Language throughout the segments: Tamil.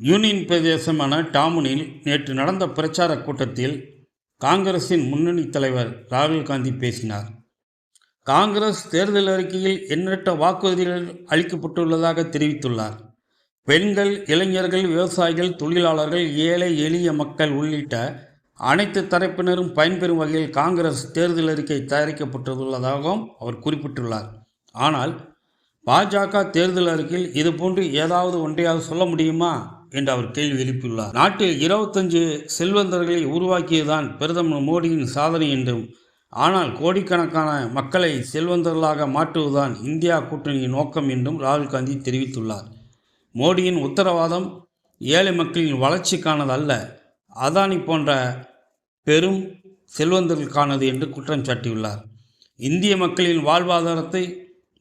யூனியன் பிரதேசமான டாமுனில் நேற்று நடந்த பிரச்சார கூட்டத்தில் காங்கிரசின் முன்னணி தலைவர் ராகுல் காந்தி பேசினார். காங்கிரஸ் தேர்தல் அறிக்கையில் எண்ணற்ற வாக்குறுதிகள் அளிக்கப்பட்டுள்ளதாக தெரிவித்துள்ளார். பெண்கள், இளைஞர்கள், விவசாயிகள், தொழிலாளர்கள், ஏழை எளிய மக்கள் உள்ளிட்ட அனைத்து தரப்பினரும் பயன்பெறும் வகையில் காங்கிரஸ் தேர்தல் அறிக்கை தயாரிக்கப்பட்டுள்ளதாகவும் அவர் குறிப்பிட்டுள்ளார். ஆனால் பாஜக தேர்தல் அறிக்கையில் இதுபோன்று ஏதாவது ஒன்றையாவது சொல்ல முடியுமா என்று அவர் கேள்வி எழுப்பியுள்ளார். நாட்டில் 25 செல்வந்தர்களை உருவாக்கியதுதான் பிரதமர் மோடியின் சாதனை என்றும், ஆனால் கோடிக்கணக்கான மக்களை செல்வந்தர்களாக மாற்றுவதுதான் இந்தியா கூட்டணியின் நோக்கம் என்றும் ராகுல் காந்தி தெரிவித்துள்ளார். மோடியின் உத்தரவாதம் ஏழை மக்களின் வளர்ச்சிக்கானது அல்ல, அதானி போன்ற பெரும் செல்வந்தர்களுக்கானது என்று குற்றம் சாட்டியுள்ளார். இந்திய மக்களின் வாழ்வாதாரத்தை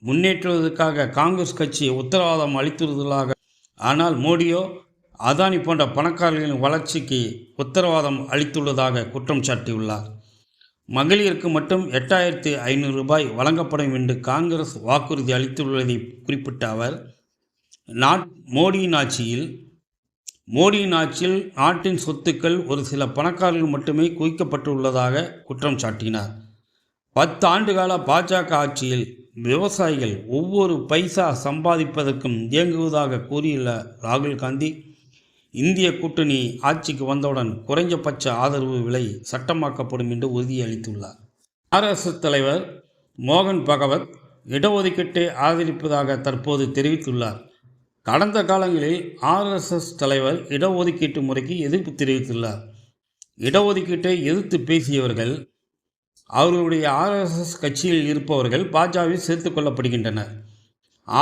முன்னேற்றுவதற்காக காங்கிரஸ் கட்சி உத்தரவாதம் அளித்துள்ளதாக, ஆனால் மோடியோ அதானி போன்ற பணக்காரர்களின் வளர்ச்சிக்கு உத்தரவாதம் அளித்துள்ளதாக குற்றம் சாட்டியுள்ளார். மகளிருக்கு மட்டும் 8500 ரூபாய் வழங்கப்படும் என்று காங்கிரஸ் வாக்குறுதி அளித்துள்ளதை குறிப்பிட்ட அவர், மோடியின் ஆட்சியில் நாட்டின் சொத்துக்கள் ஒரு சில பணக்காரர்கள் மட்டுமே குவிக்கப்பட்டுள்ளதாக குற்றம் சாட்டினார். 10 ஆண்டுகால பாஜக ஆட்சியில் விவசாயிகள் ஒவ்வொரு பைசா சம்பாதிப்பதற்கும் இயங்குவதாக கூறியுள்ள ராகுல் காந்தி, இந்திய கூட்டணி ஆட்சிக்கு வந்தவுடன் குறைஞ்சபட்ச ஆதரவு விலை சட்டமாக்கப்படும் என்று உறுதியளித்துள்ளார். RSS தலைவர் மோகன் பகவத் இடஒதுக்கீட்டை ஆதரிப்பதாக தற்போது தெரிவித்துள்ளார். கடந்த காலங்களில் RSS தலைவர் இடஒதுக்கீட்டு முறைக்கு எதிர்ப்பு தெரிவித்துள்ளார். இடஒதுக்கீட்டை எதிர்த்து பேசியவர்கள், அவர்களுடைய RSS கட்சியில் இருப்பவர்கள் பாஜகவில் சேர்த்து கொள்ளப்படுகின்றனர்.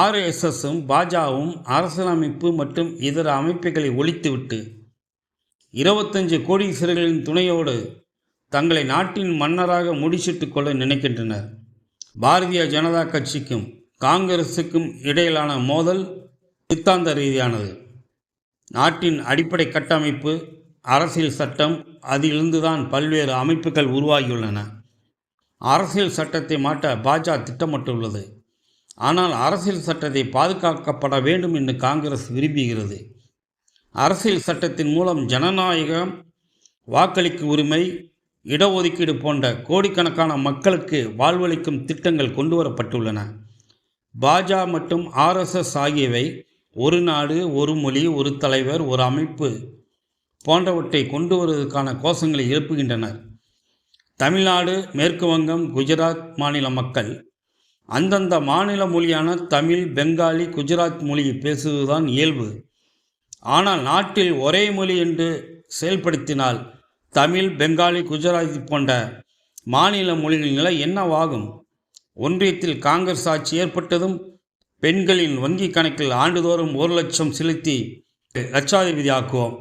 RSSம் பாஜகவும் அரசியலமைப்பு மற்றும் இதர அமைப்புகளை ஒழித்துவிட்டு 25 கோடீஸ்வரர்களின் துணையோடு தங்களை நாட்டின் மன்னராக முடிச்சிட்டு கொள்ள நினைக்கின்றனர். பாரதிய ஜனதா கட்சிக்கும் காங்கிரசுக்கும் இடையிலான மோதல் சித்தாந்த ரீதியானது. நாட்டின் அடிப்படை கட்டமைப்பு, அரசியல் சட்டம், அதிலிருந்துதான் பல்வேறு அமைப்புகள் உருவாகியுள்ளன. அரசியல் சட்டத்தை மாற்ற பாஜக திட்டமிட்டுள்ளது. ஆனால் அரசியல் சட்டத்தை பாதுகாக்கப்பட வேண்டும் என்று காங்கிரஸ் விரும்புகிறது. அரசியல் சட்டத்தின் மூலம் ஜனநாயகம், வாக்களிக்கும் உரிமை, இடஒதுக்கீடு போன்ற கோடிக்கணக்கான மக்களுக்கு வாழ்வளிக்கும் திட்டங்கள் கொண்டு வரப்பட்டுள்ளன. பாஜக மற்றும் RSS ஆகியவை ஒரு நாடு, ஒரு மொழி, ஒரு தலைவர், ஒரு அமைப்பு போன்றவற்றை கொண்டு வருவதற்கான கோஷங்களை எழுப்புகின்றனர். தமிழ்நாடு, மேற்கு வங்கம், குஜராத் மாநில மக்கள் அந்தந்த மாநில மொழியான தமிழ், பெங்காலி, குஜராத் மொழியை பேசுவதுதான் இயல்பு. ஆனால் நாட்டில் ஒரே மொழி என்று செயல்படுத்தினால் தமிழ், பெங்காலி, குஜராத்தி போன்ற மாநில மொழிகளின் நிலை என்னவாகும்? ஒன்றியத்தில் காங்கிரஸ் ஆட்சி ஏற்பட்டதும் பெண்களின் வங்கி கணக்கில் ஆண்டுதோறும் 1 லட்சம் செலுத்தி லட்சாதிபதி ஆக்குவோம்.